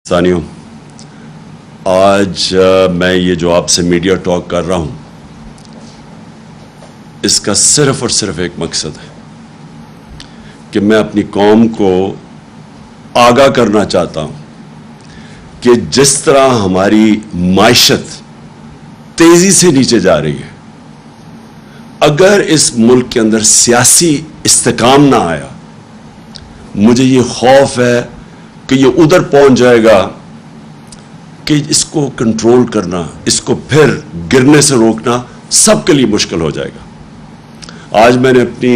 ثانیوں آج میں یہ جو آپ سے میڈیا ٹاک کر رہا ہوں اس کا صرف اور صرف ایک مقصد ہے کہ میں اپنی قوم کو آگاہ کرنا چاہتا ہوں کہ جس طرح ہماری معیشت تیزی سے نیچے جا رہی ہے، اگر اس ملک کے اندر سیاسی استحکام نہ آیا، مجھے یہ خوف ہے کہ یہ ادھر پہنچ جائے گا کہ اس کو کنٹرول کرنا، اس کو پھر گرنے سے روکنا سب کے لیے مشکل ہو جائے گا۔ آج میں نے اپنی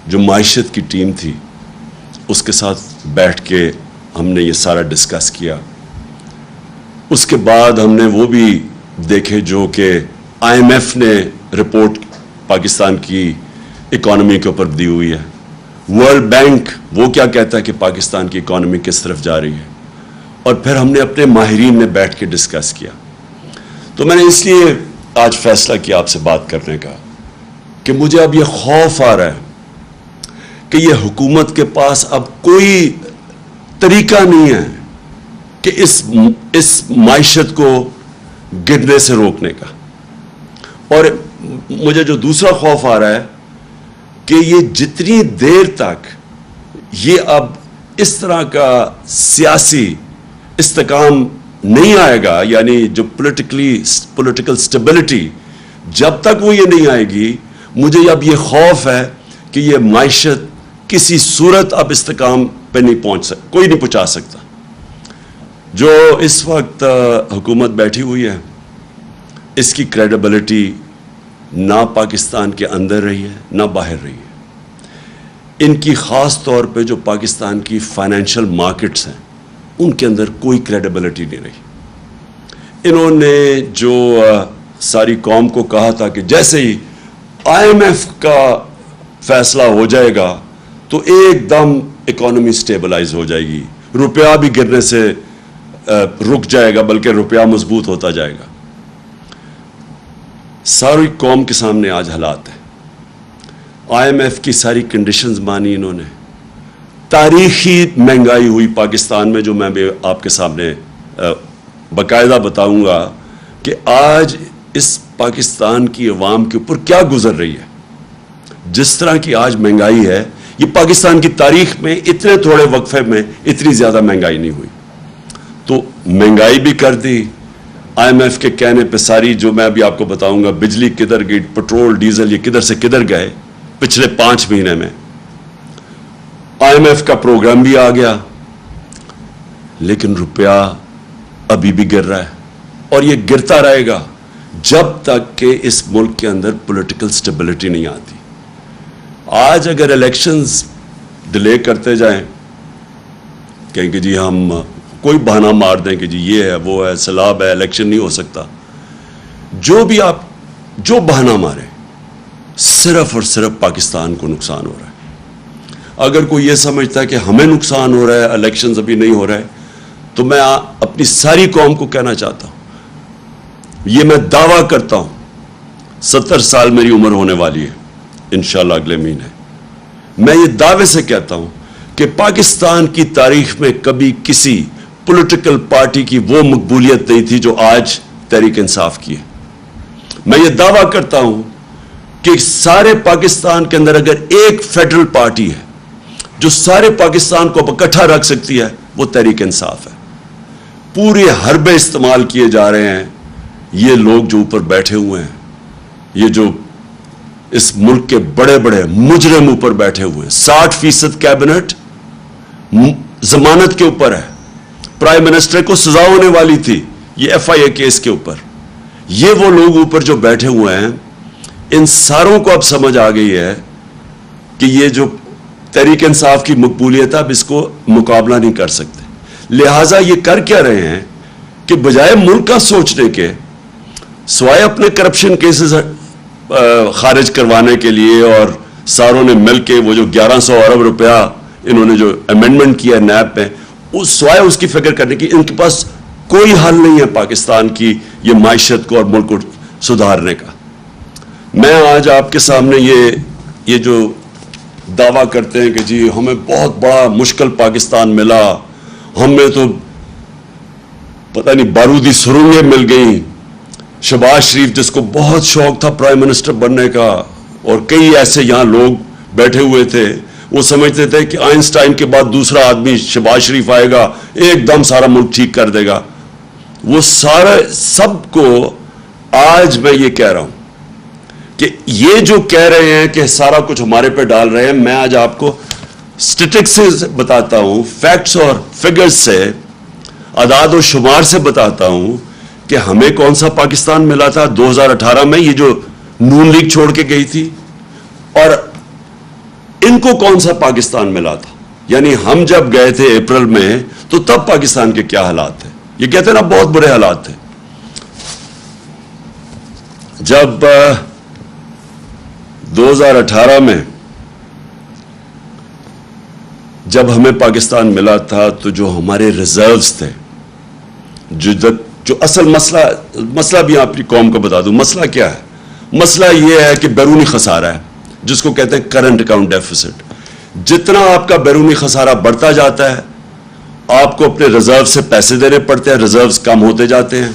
جو معیشت کی ٹیم تھی اس کے ساتھ بیٹھ کے ہم نے یہ سارا ڈسکس کیا۔ اس کے بعد ہم نے وہ بھی دیکھے جو کہ IMF نے رپورٹ پاکستان کی اکانومی کے اوپر دی ہوئی ہے، ورلڈ بینک وہ کیا کہتا ہے کہ پاکستان کی اکانومی کس طرف جا رہی ہے، اور پھر ہم نے اپنے ماہرین میں بیٹھ کے ڈسکس کیا۔ تو میں نے اس لیے آج فیصلہ کیا آپ سے بات کرنے کا کہ مجھے اب یہ خوف آ رہا ہے کہ یہ حکومت کے پاس اب کوئی طریقہ نہیں ہے کہ اس معیشت کو گرنے سے روکنے کا۔ اور مجھے جو دوسرا خوف آ رہا ہے کہ یہ جتنی دیر تک یہ اب اس طرح کا سیاسی استحکام نہیں آئے گا، یعنی جو پولیٹیکل سٹیبلٹی، جب تک وہ یہ نہیں آئے گی، مجھے اب یہ خوف ہے کہ یہ معیشت کسی صورت اب استحکام پہ نہیں کوئی نہیں پہنچا سکتا۔ جو اس وقت حکومت بیٹھی ہوئی ہے اس کی کریڈیبلٹی نہ پاکستان کے اندر رہی ہے نہ باہر رہی ہے۔ ان کی خاص طور پہ جو پاکستان کی فائنینشل مارکیٹس ہیں ان کے اندر کوئی کریڈیبلٹی نہیں رہی۔ انہوں نے جو ساری قوم کو کہا تھا کہ جیسے ہی IMF کا فیصلہ ہو جائے گا تو ایک دم اکانومی سٹیبلائز ہو جائے گی، روپیہ بھی گرنے سے رک جائے گا بلکہ روپیہ مضبوط ہوتا جائے گا۔ ساری قوم کے سامنے آج حالات ہیں۔ IMF کی ساری کنڈیشنز مانی انہوں نے، تاریخی مہنگائی ہوئی پاکستان میں، جو میں بھی آپ کے سامنے باقاعدہ بتاؤں گا کہ آج اس پاکستان کی عوام کے اوپر کیا گزر رہی ہے۔ جس طرح کی آج مہنگائی ہے، یہ پاکستان کی تاریخ میں اتنے تھوڑے وقفے میں اتنی زیادہ مہنگائی نہیں ہوئی۔ تو مہنگائی بھی کر دی IMF کے کہنے پہ ساری، جو میں ابھی آپ کو بتاؤں گا، بجلی کدھر گئی، پٹرول ڈیزل یہ کدھر سے کدھر گئے پچھلے 5 مہینے میں۔ IMF کا پروگرام بھی آ گیا لیکن روپیہ ابھی بھی گر رہا ہے اور یہ گرتا رہے گا جب تک کہ اس ملک کے اندر پولیٹیکل سٹیبلٹی نہیں آتی۔ آج اگر الیکشنز ڈیلے کرتے جائیں، کہیں کہ جی ہم کوئی بہانہ مار دیں کہ جی یہ ہے وہ ہے سیلاب ہے الیکشن نہیں ہو سکتا، جو بھی آپ جو بہانہ مارے صرف اور صرف پاکستان کو نقصان ہو رہا ہے۔ اگر کوئی یہ سمجھتا ہے کہ ہمیں نقصان ہو رہا ہے، الیکشنز ابھی نہیں ہو رہا ہے، تو میں اپنی ساری قوم کو کہنا چاہتا ہوں، یہ میں دعویٰ کرتا ہوں، 70 سال میری عمر ہونے والی ہے انشاءاللہ اگلے مہینے، میں یہ دعوے سے کہتا ہوں کہ پاکستان کی تاریخ میں کبھی کسی پولیٹیکل پارٹی کی وہ مقبولیت نہیں تھی جو آج تحریک انصاف کی ہے۔ میں یہ دعویٰ کرتا ہوں کہ سارے پاکستان کے اندر اگر ایک فیڈرل پارٹی ہے جو سارے پاکستان کو اکٹھا رکھ سکتی ہے وہ تحریک انصاف ہے۔ پورے حربے استعمال کیے جا رہے ہیں، یہ لوگ جو اوپر بیٹھے ہوئے ہیں، یہ جو اس ملک کے بڑے بڑے مجرم اوپر بیٹھے ہوئے ہیں، 60% کیبنٹ ضمانت کے اوپر ہے، پرائم منسٹر کو سزا ہونے والی تھی یہ FIA کیس کے اوپر۔ یہ وہ لوگ اوپر جو بیٹھے ہوئے ہیں، ان ساروں کو اب سمجھ آ گئی ہے کہ یہ جو تحریک انصاف کی مقبولیت ہے اب اس کو مقابلہ نہیں کر سکتے، لہٰذا یہ کر کیا رہے ہیں کہ بجائے ملک کا سوچنے کے، سوائے اپنے کرپشن کیسز خارج کروانے کے لیے، اور ساروں نے مل کے وہ جو 1100 ارب روپیہ انہوں نے جو امینڈمنٹ کیا نیب پہ، سوائے اس کی فکر کرنے کی ان کے پاس کوئی حل نہیں ہے پاکستان کی یہ معیشت کو اور ملک کو سدھارنے کا۔ میں آج آپ کے سامنے یہ جو دعویٰ کرتے ہیں کہ جی ہمیں بہت بڑا مشکل پاکستان ملا، ہمیں تو پتہ نہیں بارودی سرنگیں مل گئیں. شہباز شریف جس کو بہت شوق تھا پرائم منسٹر بننے کا, اور کئی ایسے یہاں لوگ بیٹھے ہوئے تھے, وہ سمجھتے تھے کہ آئنسٹائن کے بعد دوسرا آدمی شہباز شریف آئے گا, ایک دم سارا ملک ٹھیک کر دے گا. وہ سارے سب کو آج میں یہ کہہ رہا ہوں کہ یہ جو کہہ رہے ہیں کہ سارا کچھ ہمارے پہ ڈال رہے ہیں, میں آج آپ کو اسٹیٹکس سے بتاتا ہوں, فیکٹس اور فگرز سے, اعداد و شمار سے بتاتا ہوں کہ ہمیں کون سا پاکستان ملا تھا 2018 میں, یہ جو نون لیگ چھوڑ کے گئی تھی, اور ان کو کون سا پاکستان ملا تھا. یعنی ہم جب گئے تھے اپریل میں تو تب پاکستان کے کیا حالات تھے. یہ کہتے ہیں نا بہت برے حالات تھے. جب 2018 میں جب ہمیں پاکستان ملا تھا تو جو ہمارے ریزروز تھے, جو اصل مسئلہ بھی آپ کی قوم کو بتا دوں, مسئلہ کیا ہے؟ مسئلہ یہ ہے کہ بیرونی خسارہ ہے, جس کو کہتے ہیں کرنٹ اکاؤنٹ ڈیفیسٹ. جتنا آپ کا بیرونی خسارہ بڑھتا جاتا ہے, آپ کو اپنے ریزرو سے پیسے دینے پڑتے ہیں, ریزروز کم ہوتے جاتے ہیں,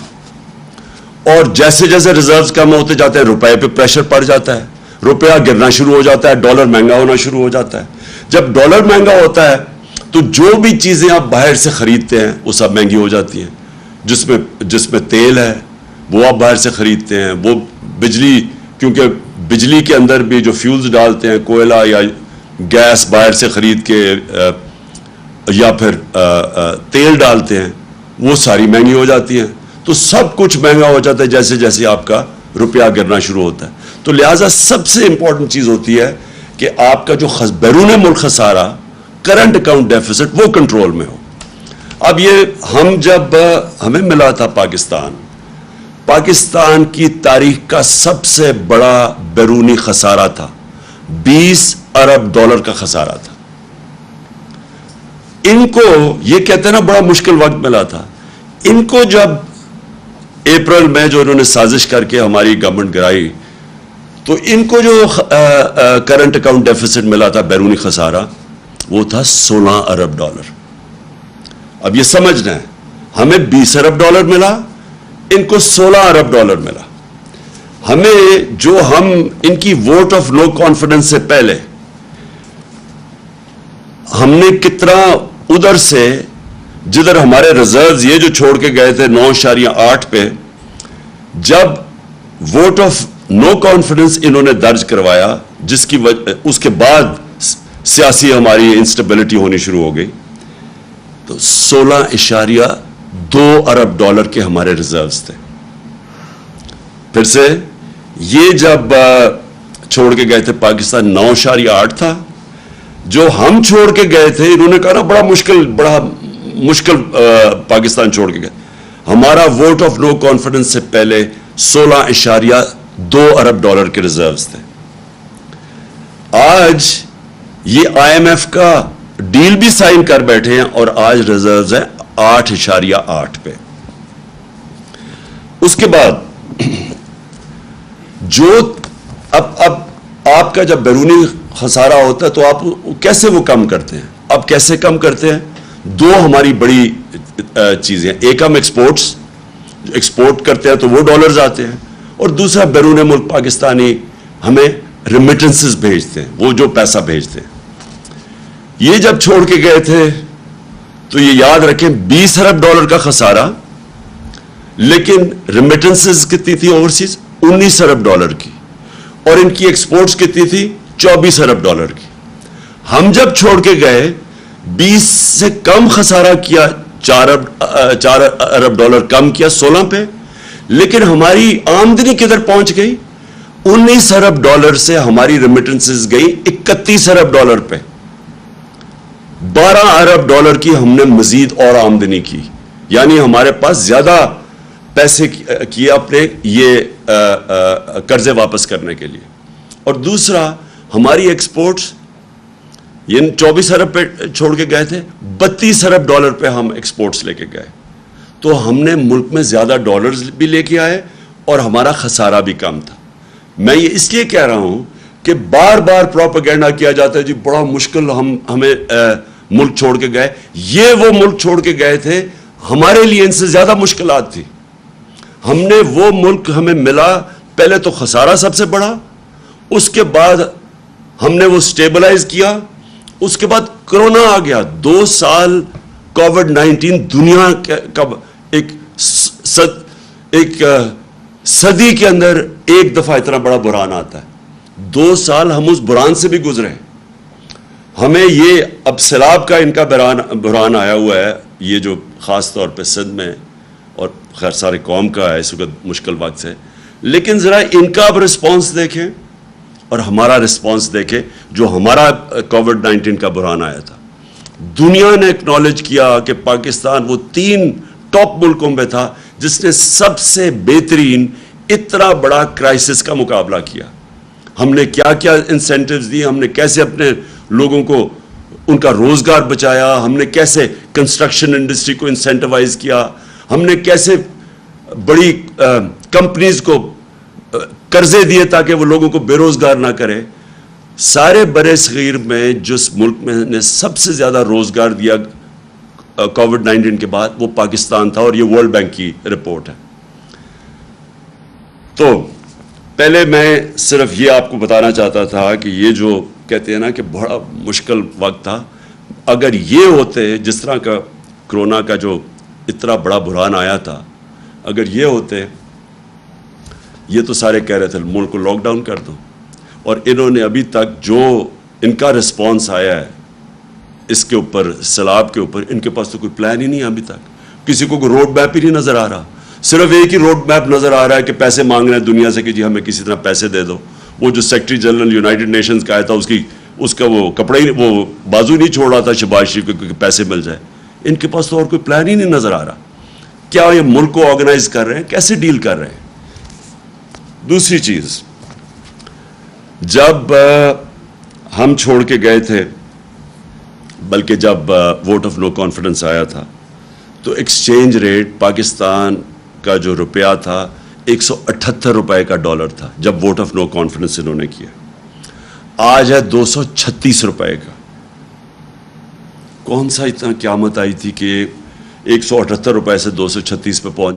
اور جیسے جیسے ریزروز کم ہوتے جاتے ہیں روپے پہ پریشر پڑ جاتا ہے, روپیہ گرنا شروع ہو جاتا ہے, ڈالر مہنگا ہونا شروع ہو جاتا ہے. جب ڈالر مہنگا ہوتا ہے تو جو بھی چیزیں آپ باہر سے خریدتے ہیں وہ سب مہنگی ہو جاتی ہیں. جس میں تیل ہے وہ آپ باہر سے خریدتے ہیں, وہ بجلی, کیونکہ بجلی کے اندر بھی جو فیولز ڈالتے ہیں, کوئلہ یا گیس باہر سے خرید کے یا پھر تیل ڈالتے ہیں, وہ ساری مہنگی ہو جاتی ہیں. تو سب کچھ مہنگا ہو جاتا ہے جیسے جیسے آپ کا روپیہ گرنا شروع ہوتا ہے. تو لہٰذا سب سے امپورٹنٹ چیز ہوتی ہے کہ آپ کا جو بیرون ملک خسارہ, کرنٹ اکاؤنٹ ڈیفیسٹ, وہ کنٹرول میں ہو. اب یہ جب ہمیں ملا تھا پاکستان کی تاریخ کا سب سے بڑا بیرونی خسارہ تھا, 20 ارب ڈالر کا خسارہ تھا. ان کو یہ کہتے ہیں نا بڑا مشکل وقت ملا تھا. ان کو جب اپریل میں جو انہوں نے سازش کر کے ہماری گورنمنٹ گرائی, تو ان کو جو کرنٹ اکاؤنٹ ڈیفیسٹ ملا تھا, بیرونی خسارہ, وہ تھا 16 ارب ڈالر. اب یہ سمجھنا ہے, ہمیں 20 ارب ڈالر ملا, ان کو 16 ارب ڈالر ملا. ہمیں جو ان کی ووٹ آف نو کانفیڈنس سے پہلے ہم نے کتنا ادھر سے, جدھر ہمارے ریزروز یہ جو چھوڑ کے گئے تھے 9.8 پہ, جب ووٹ آف نو کانفیڈنس انہوں نے درج کروایا, جس کی اس کے بعد سیاسی ہماری انسٹیبلٹی ہونی شروع ہو گئی, تو 16.2 ارب ڈالر کے ہمارے ریزروز تھے. پھر سے یہ جب چھوڑ کے گئے تھے پاکستان 9.8 تھا. جو ہم چھوڑ کے گئے تھے, انہوں نے کہا نا بڑا مشکل پاکستان چھوڑ کے گئے, ہمارا ووٹ آف نو کانفیڈنس سے پہلے 16.2 ارب ڈالر کے ریزروز تھے. آج یہ IMF کا ڈیل بھی سائن کر بیٹھے ہیں, اور آج ریزروز ہیں 8.8 پہ. اس کے بعد جو اب آپ کا جب بیرونی خسارہ ہوتا ہے تو آپ کیسے وہ کم کرتے ہیں؟ اب کیسے کم کرتے ہیں؟ دو ہماری بڑی چیزیں, ایک ہم ایکسپورٹ کرتے ہیں تو وہ ڈالرز آتے ہیں, اور دوسرا بیرون ملک پاکستانی ہمیں ریمیٹنسز بھیجتے ہیں, وہ جو پیسہ بھیجتے ہیں. یہ جب چھوڑ کے گئے تھے تو یہ یاد رکھیں 20 ارب ڈالر کا خسارہ, لیکن ریمیٹنسز کتنی تھی اوورسیز؟ 19 ارب ڈالر کی, اور ان کی ایکسپورٹس کتنی تھی؟ 24 ارب ڈالر کی. ہم جب چھوڑ کے گئے 20 سے کم خسارہ کیا, 4 ارب ڈالر کم کیا 16 پہ, لیکن ہماری آمدنی کدھر پہنچ گئی؟ 19 ارب ڈالر سے ہماری ریمیٹنسز گئی 31 ارب ڈالر پہ. 12 ارب ڈالر کی ہم نے مزید اور آمدنی کی, یعنی ہمارے پاس زیادہ پیسے کیے اپنے یہ قرضے واپس کرنے کے لیے. اور دوسرا ہماری ایکسپورٹس, یہ 24 ارب پہ چھوڑ کے گئے تھے, 32 ارب ڈالر پہ ہم ایکسپورٹس لے کے گئے. تو ہم نے ملک میں زیادہ ڈالرز بھی لے کے آئے اور ہمارا خسارہ بھی کم تھا. میں یہ اس لیے کہہ رہا ہوں کہ بار بار پروپیگنڈا کیا جاتا ہے جی بڑا مشکل ہمیں ملک چھوڑ کے گئے. یہ وہ ملک چھوڑ کے گئے تھے ہمارے لیے ان سے زیادہ مشکلات تھی. ہم نے وہ ملک ہمیں ملا، پہلے تو خسارہ سب سے بڑا، اس کے بعد ہم نے وہ سٹیبلائز کیا، اس کے بعد کرونا آ گیا. 2 سال کووڈ-19 دنیا کا ایک صدی کے اندر ایک دفعہ اتنا بڑا بحران آتا ہے. 2 سال ہم اس بحران سے بھی گزرے. ہمیں یہ اب سیلاب کا ان کا بحران آیا ہوا ہے، یہ جو خاص طور پہ سندھ میں اور خیر سارے قوم کا ہے اس وقت مشکل وقت سے. لیکن ذرا ان کا اب رسپانس دیکھیں اور ہمارا رسپانس دیکھیں. جو ہمارا کووڈ-19 کا بحران آیا تھا، دنیا نے اکنالج کیا کہ پاکستان وہ 3 ٹاپ ملکوں میں تھا جس نے سب سے بہترین اتنا بڑا کرائسس کا مقابلہ کیا. ہم نے کیا کیا انسینٹیوز دی، ہم نے کیسے اپنے لوگوں کو ان کا روزگار بچایا، ہم نے کیسے کنسٹرکشن انڈسٹری کو انسینٹیوائز کیا، ہم نے کیسے بڑی کمپنیز کو قرضے دیے تاکہ وہ لوگوں کو بے روزگار نہ کرے. سارے برے صغیر میں جس ملک میں نے سب سے زیادہ روزگار دیا کووڈ-19 کے بعد وہ پاکستان تھا، اور یہ ورلڈ بینک کی رپورٹ ہے. تو پہلے میں صرف یہ آپ کو بتانا چاہتا تھا کہ یہ جو کہتے ہیں نا کہ بڑا مشکل وقت تھا، اگر یہ ہوتے جس طرح کا کرونا کا جو اتنا بڑا بحران آیا تھا، اگر یہ ہوتے، یہ تو سارے کہہ رہے تھے ملک کو لاک ڈاؤن کر دو، اور انہوں نے ابھی تک جو ان کا رسپانس آیا ہے اس کے اوپر، سیلاب کے اوپر، ان کے پاس تو کوئی پلان ہی نہیں ہے ابھی تک. کسی کو کوئی روڈ میپ ہی نہیں نظر آ رہا. صرف ایک ہی روڈ میپ نظر آ رہا ہے کہ پیسے مانگ رہے ہیں دنیا سے کہ جی ہمیں کسی طرح پیسے دے دو. وہ جو سیکرٹری جنرل یونائٹڈ نیشنز کا آیا تھا، اس کا وہ کپڑا ہی، وہ بازو نہیں چھوڑ رہا تھا شہباز شریف کو کہ پیسے مل جائے. ان کے پاس تو اور کوئی پلان ہی نہیں نظر آ رہا. کیا یہ ملک کو آرگنائز کر رہے ہیں؟ کیسے ڈیل کر رہے ہیں؟ دوسری چیز، جب ہم چھوڑ کے گئے تھے، بلکہ جب ووٹ آف نو کانفیڈنس آیا تھا، تو ایکسچینج ریٹ پاکستان کا جو روپیہ تھا 178 روپے کا ڈالر تھا جب ووٹ آف نو کانفیڈنس انہوں نے کیا. آج ہے 236 روپے کا. کون سا اتنا قیامت آئی تھی کہ 178 روپے سے 236 پہ پہنچ